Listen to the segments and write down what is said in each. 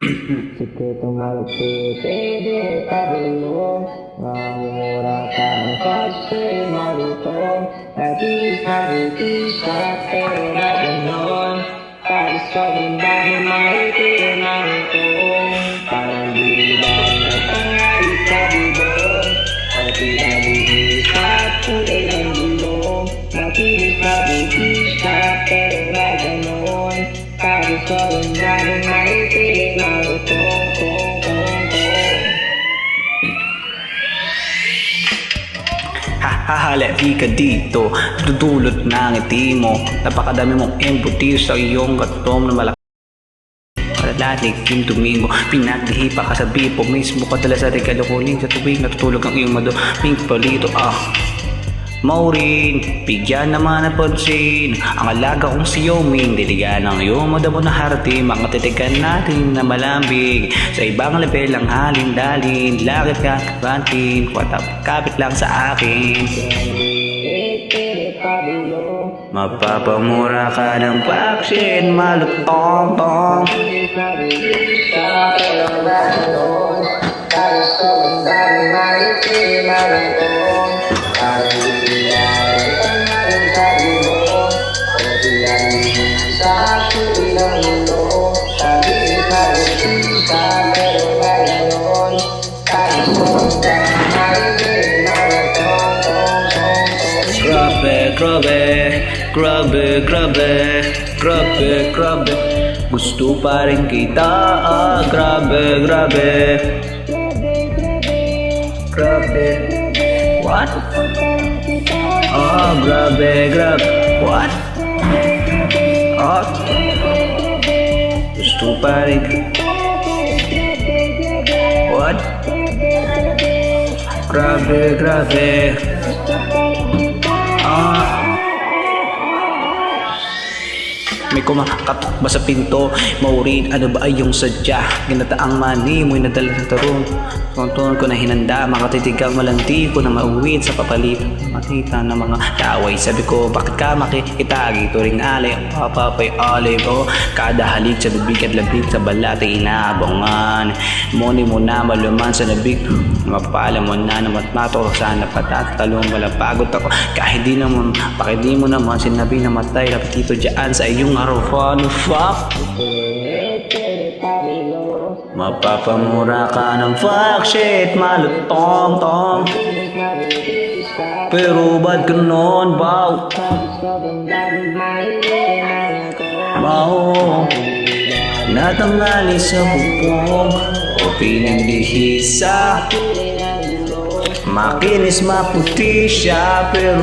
Sikretong magpipili pabulong mamumura ka ng kasi malutong nagis sa pera ganon para sa bundang mahitin ang itong parang bilang at tangali sa bubong at pinabigis at kulay ng bulong nakilis na bugis sa pera ganon para sa bundang mahitin ang itong Hahali ka dito, dudulot ng ngiti mo. Napakadami mong embutido sa iyong gatom na malaki. Malalalig yung Domingo, pinagdihipa ka sa bipo mismo ka dala sa regalo kuling sa tuwing natutulog ang iyong maduming palito. Maureen, bigyan naman ng pansin ang alaga kong si Yoming. Diligan ang iyong madamo na harti, mga titigan natin na malambig. Sa ibang level ang halin-dalin, lakit ka kapantin, kapit lang sa akin. Mapapamura ka ng vaccine, malutong-tong. Grabe gusto pa rin kita. Grabe what? Grabe what? Gusto pa rin what? Grabe may kumakatok ba sa pinto? Maureen, ano ba ay yung sadya? Ginataang mani mo'y nadala sa tarong. Tonton ko na hinanda, makatitigang malanti ko na mauwid sa papalitan. Makita ng mga taway. Sabi ko, bakit ka makikita? Gito ring alay, ang papapay alay ko. Kada halik sa bibig at labig sa balat ay inaabangan. Muni mo na maluman sa nabig. Mapala mo na matmato. Sana patatalong malapagod ako. Kahit di naman, bakit di mo naman sinabi na matay. Kapitito dyan sa iyong arawan. Fuck! Mapapamura ka ng fuck shit, malutong-tong. Pero ba't ganon, bow? Natangali sa bubong o pinaglihisa. Makinis maputi siya pero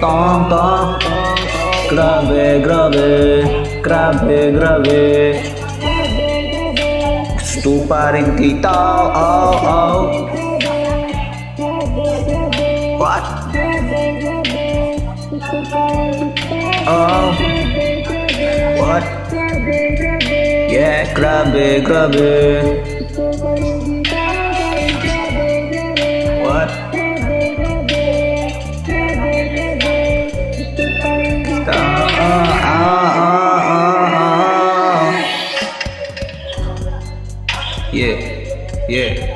tong-tong. Grabe gusto pa rin kita. What? What? Yeah, grabe what? Yeah